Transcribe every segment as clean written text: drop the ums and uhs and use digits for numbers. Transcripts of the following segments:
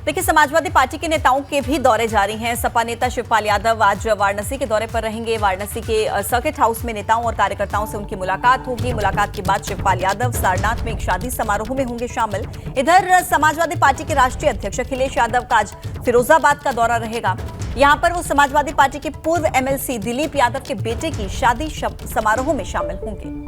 देखिए, समाजवादी पार्टी के नेताओं के भी दौरे जारी हैं। सपा नेता शिवपाल यादव आज वाराणसी के दौरे पर रहेंगे। वाराणसी के सर्किट हाउस में नेताओं और कार्यकर्ताओं से उनकी मुलाकात होगी। मुलाकात के बाद शिवपाल यादव सारनाथ में एक शादी समारोह में होंगे शामिल। इधर समाजवादी पार्टी के राष्ट्रीय अध्यक्ष अखिलेश यादव का आज फिरोजाबाद का दौरा रहेगा। यहां पर वो समाजवादी पार्टी के पूर्व एमएलसी दिलीप यादव के बेटे की शादी समारोह में शामिल होंगे।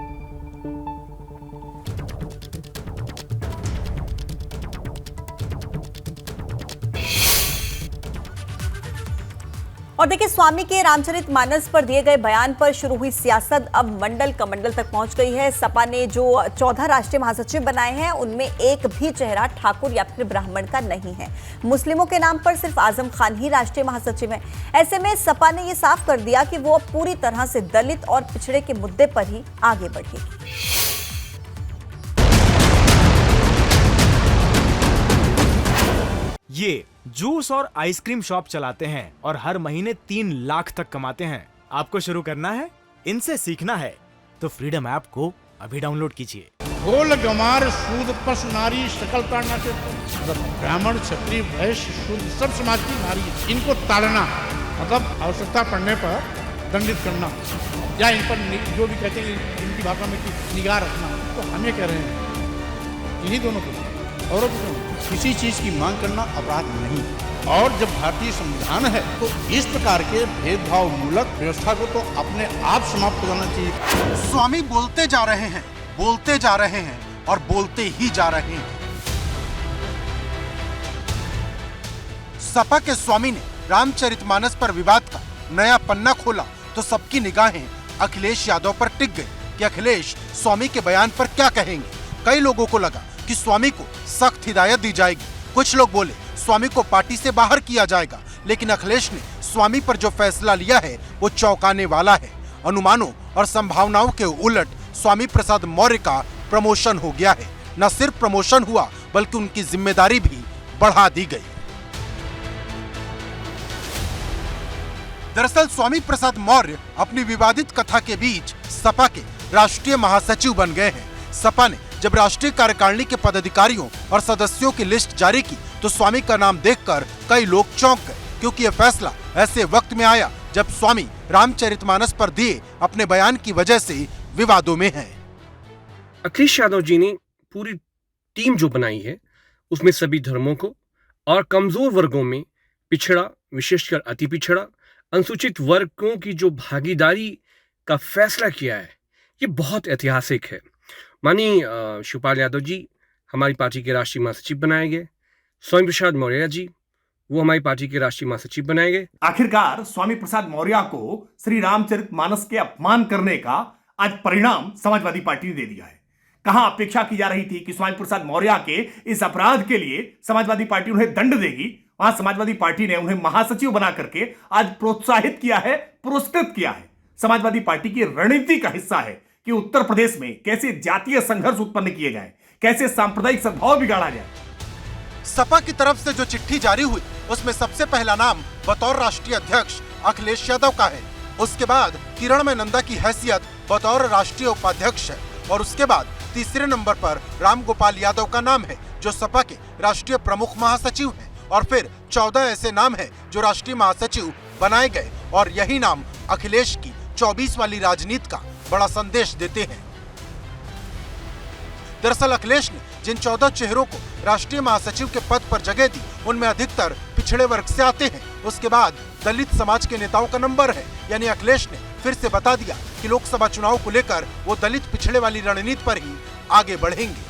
और देखिए, स्वामी के रामचरितमानस पर दिए गए बयान पर शुरू हुई सियासत अब मंडल कमंडल तक पहुंच गई है। सपा ने जो 14 राष्ट्रीय महासचिव बनाए हैं, उनमें एक भी चेहरा ठाकुर या फिर ब्राह्मण का नहीं है। मुस्लिमों के नाम पर सिर्फ आजम खान ही राष्ट्रीय महासचिव हैं। ऐसे में सपा ने यह साफ कर दिया कि वो अब पूरी तरह से दलित और पिछड़े के मुद्दे पर ही आगे बढ़ेगी। ये जूस और आइसक्रीम शॉप चलाते हैं और हर महीने 3 लाख तक कमाते हैं। आपको शुरू करना है, इनसे सीखना है तो फ्रीडम ऐप को अभी डाउनलोड कीजिए। गोल गंवार शूद्र पशु नारी सकल प्राणा से ब्राह्मण क्षत्रिय वैश्य शूद्र सब समाज की नारी, इनको ताड़ना मतलब आवश्यकता पड़ने पर दंडित करना या इन पर जो भी कहते हैं इनकी भाषा में कि निगाह रखना, तो हम ये कह रहे हैं इन्हीं दोनों को और किसी चीज की मांग करना अपराध नहीं। और जब भारतीय संविधान है तो इस प्रकार के भेदभाव मूलक व्यवस्था को तो अपने आप समाप्त करना चाहिए। स्वामी बोलते जा रहे हैं, बोलते जा रहे हैं और बोलते ही जा रहे हैं। सपा के स्वामी ने रामचरितमानस पर विवाद का नया पन्ना खोला तो सबकी निगाहें अखिलेश यादव पर टिक गई कि अखिलेश स्वामी के बयान पर क्या कहेंगे। कई लोगों को लगा कि स्वामी को सख्त हिदायत दी जाएगी। कुछ लोग बोले स्वामी को पार्टी से बाहर किया जाएगा, लेकिन अखिलेश ने स्वामी पर जो फैसला लिया है वो चौंकाने वाला है। अनुमानों और संभावनाओं के उलट स्वामी प्रसाद मौर्य का प्रमोशन हो गया है। न सिर्फ प्रमोशन हुआ बल्कि उनकी जिम्मेदारी भी बढ़ा दी गई। दरअसल स्वामी प्रसाद मौर्य अपनी विवादित कथा के बीच सपा के राष्ट्रीय महासचिव बन गए हैं। सपा ने जब राष्ट्रीय कार्यकारिणी के पदाधिकारियों और सदस्यों की लिस्ट जारी की तो स्वामी का नाम देखकर कई लोग चौंक गए, क्योंकि यह फैसला ऐसे वक्त में आया जब स्वामी रामचरितमानस पर दिए अपने बयान की वजह से विवादों में हैं। अखिलेश यादव जी ने पूरी टीम जो बनाई है उसमें सभी धर्मों को और कमजोर वर्गों में पिछड़ा, विशेषकर अति पिछड़ा, अनुसूचित वर्गों की जो भागीदारी का फैसला किया है, ये बहुत ऐतिहासिक है। माननीय शिवपाल यादव जी हमारी पार्टी के राष्ट्रीय महासचिव बनाए गए। स्वामी प्रसाद मौर्य जी वो हमारी पार्टी के राष्ट्रीय महासचिव बनाए गए। आखिरकार स्वामी प्रसाद मौर्य को श्री रामचरितमानस के अपमान करने का आज परिणाम समाजवादी पार्टी ने दे दिया है। कहां अपेक्षा की जा रही थी कि स्वामी प्रसाद मौर्य के इस अपराध के लिए समाजवादी पार्टी उन्हें दंड देगी, वहां समाजवादी पार्टी ने उन्हें महासचिव बना करके आज प्रोत्साहित किया है, पुरस्कृत किया है। समाजवादी पार्टी की रणनीति का हिस्सा है कि उत्तर प्रदेश में कैसे जातीय संघर्ष उत्पन्न किए जाए, कैसे सांप्रदायिक सद्भाव बिगाड़ा जाए। सपा की तरफ से जो चिट्ठी जारी हुई उसमें सबसे पहला नाम बतौर राष्ट्रीय अध्यक्ष अखिलेश यादव का है। उसके बाद किरणमय नंदा की हैसियत बतौर राष्ट्रीय उपाध्यक्ष है और उसके बाद तीसरे नंबर पर रामगोपाल यादव का नाम है जो सपा के राष्ट्रीय प्रमुख महासचिव हैं। और फिर 14 ऐसे नाम हैं जो राष्ट्रीय महासचिव बनाए गए और यही नाम अखिलेश की 24 वाली राजनीति का बड़ा संदेश देते हैं। दरअसल अखिलेश ने जिन 14 चेहरों को राष्ट्रीय महासचिव के पद पर जगह दी उनमें अधिकतर पिछड़े वर्ग से आते हैं। उसके बाद दलित समाज के नेताओं का नंबर है, यानी अखिलेश ने फिर से बता दिया कि लोकसभा चुनाव को लेकर वो दलित पिछड़े वाली रणनीति पर ही आगे बढ़ेंगे।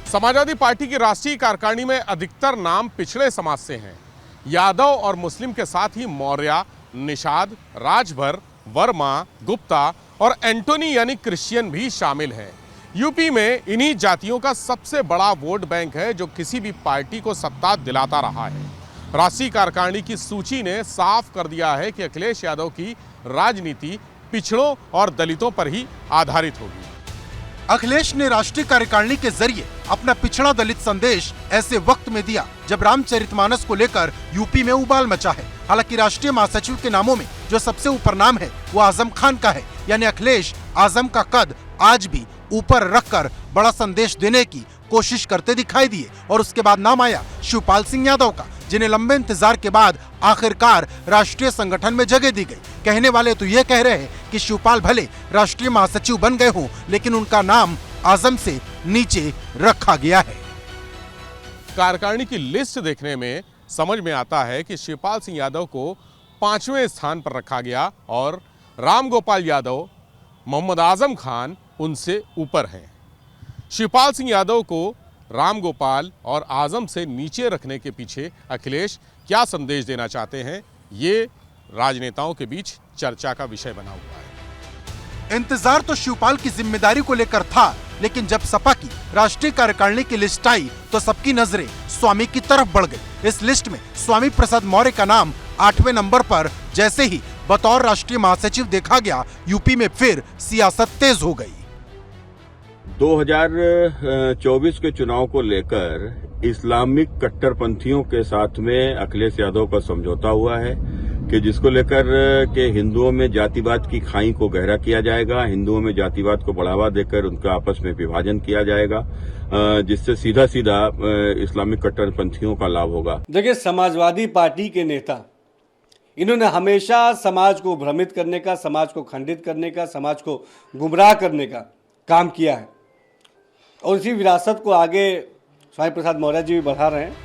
समाजवादी पार्टी की राष्ट्रीय कार्यकारिणी में अधिकतर नाम पिछड़े समाज से हैं। यादव और मुस्लिम के साथ ही मौर्य, निषाद, राजभर, वर्मा, गुप्ता और एंटोनी यानी क्रिश्चियन भी शामिल हैं। यूपी में इन्हीं जातियों का सबसे बड़ा वोट बैंक है जो किसी भी पार्टी को सत्ता दिलाता रहा है। राष्ट्रीय कार्यकारिणी की सूची ने साफ कर दिया है कि अखिलेश यादव की राजनीति पिछड़ों और दलितों पर ही आधारित होगी। अखिलेश ने राष्ट्रीय कार्यकारिणी के जरिए अपना पिछड़ा दलित संदेश ऐसे वक्त में दिया जब रामचरितमानस को लेकर यूपी में उबाल मचा है। हालांकि राष्ट्रीय महासचिव के नामों में जो सबसे ऊपर नाम है वो आजम खान का है, यानी अखिलेश आजम का कद आज भी ऊपर रखकर बड़ा संदेश देने की कोशिश करते दिखाई दिए और उसके बाद नाम आया शिवपाल सिंह यादव का, जिन्हें लंबे इंतजार के बाद आखिरकार राष्ट्रीय संगठन में जगह दी गई। कहने वाले तो ये कह रहे हैं कि शिवपाल भले राष्ट्रीय महासचिव बन गए हों, लेकिन उनका नाम आजम से नीचे रखा गया है। कार्यकारिणी की लिस्ट देखने में समझ में आता है कि शिवपाल सिंह यादव को 5वें स्थान पर रखा गया और राम गोपाल यादव, मोहम्मद आजम खान उनसे ऊपर हैं। शिवपाल सिंह यादव को राम गोपाल और आजम से नीचे रखने के पीछे अखिलेश क्या संदेश देना चाहते हैं, ये राजनेताओं के बीच चर्चा का विषय बना हुआ है। इंतजार तो शिवपाल की जिम्मेदारी को लेकर था, लेकिन जब सपा की राष्ट्रीय कार्यकारिणी की लिस्ट आई तो सबकी नजरें स्वामी की तरफ बढ़ गई। इस लिस्ट में स्वामी प्रसाद मौर्य का नाम 8वें नंबर पर जैसे ही बतौर राष्ट्रीय महासचिव देखा गया, यूपी में फिर सियासत तेज हो गई। 2024 के चुनाव को लेकर इस्लामिक कट्टरपंथियों के साथ में अखिलेश यादव का समझौता हुआ है कि जिसको लेकर के हिंदुओं में जातिवाद की खाई को गहरा किया जाएगा, हिंदुओं में जातिवाद को बढ़ावा देकर उनका आपस में विभाजन किया जाएगा, जिससे सीधा सीधा इस्लामिक कट्टरपंथियों का लाभ होगा। देखिए, समाजवादी पार्टी के नेता इन्होंने हमेशा समाज को भ्रमित करने का, समाज को खंडित करने का, समाज को गुमराह करने का काम किया है और इसी विरासत को आगे स्वामी प्रसाद मौर्य जी भी बढ़ा रहे हैं।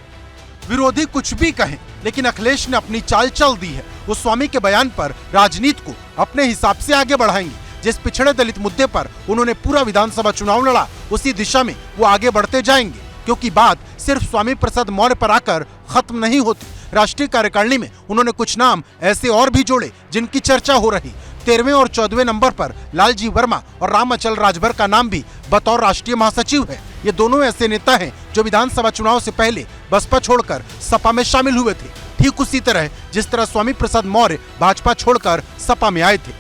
विरोधी कुछ भी कहें, लेकिन अखिलेश ने अपनी चाल चल दी है। वो स्वामी के बयान पर राजनीति को अपने हिसाब से आगे बढ़ाएंगे। जिस पिछड़े दलित मुद्दे पर उन्होंने पूरा विधानसभा चुनाव लड़ा, उसी दिशा में वो आगे बढ़ते जाएंगे, क्योंकि बात सिर्फ स्वामी प्रसाद मौर्य पर आकर खत्म नहीं होती। राष्ट्रीय कार्यकारिणी में उन्होंने कुछ नाम ऐसे और भी जोड़े जिनकी चर्चा हो रही। 13वें और 14वें नंबर पर लालजी वर्मा और रामअचल राजभर का नाम भी बतौर राष्ट्रीय महासचिव है। ये दोनों ऐसे नेता हैं जो विधानसभा चुनाव से पहले बसपा छोड़कर सपा में शामिल हुए थे, ठीक उसी तरह जिस तरह स्वामी प्रसाद मौर्य भाजपा छोड़कर सपा में आए थे।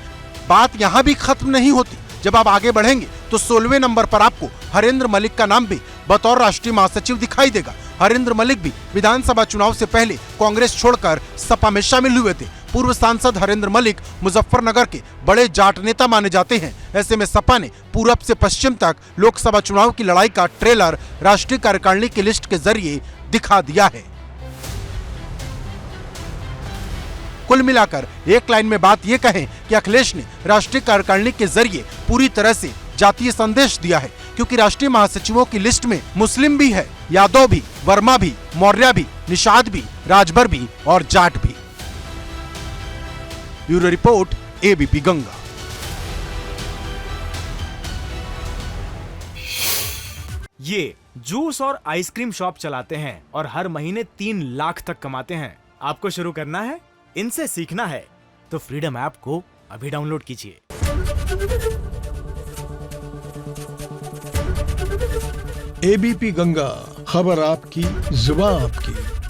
बात यहाँ भी खत्म नहीं होती। जब आप आगे बढ़ेंगे तो 16वें नंबर पर आपको हरेंद्र मलिक का नाम भी बतौर राष्ट्रीय महासचिव दिखाई देगा। हरेंद्र मलिक भी विधानसभा चुनाव से पहले कांग्रेस छोड़कर सपा में शामिल हुए थे। पूर्व सांसद हरेंद्र मलिक मुजफ्फरनगर के बड़े जाट नेता माने जाते हैं। ऐसे में सपा ने पूरब से पश्चिम तक लोकसभा चुनाव की लड़ाई का ट्रेलर राष्ट्रीय कार्यकारिणी की लिस्ट के जरिए दिखा दिया है। कुल मिलाकर एक लाइन में बात यह कहें कि अखिलेश ने राष्ट्रीय कार्यकारिणी के जरिए पूरी तरह से जातीय संदेश दिया है, क्योंकि राष्ट्रीय महासचिवों की लिस्ट में मुस्लिम भी है, यादव भी, वर्मा भी, मौर्य भी, निषाद भी, राजभर भी और जाट भी। Bureau report, ABP Ganga. ये जूस और आइसक्रीम शॉप चलाते हैं और हर महीने 3 लाख तक कमाते हैं। आपको शुरू करना है, इनसे सीखना है, तो फ्रीडम ऐप को अभी डाउनलोड कीजिए। एबीपी गंगा, खबर आपकी, जुबान आपकी।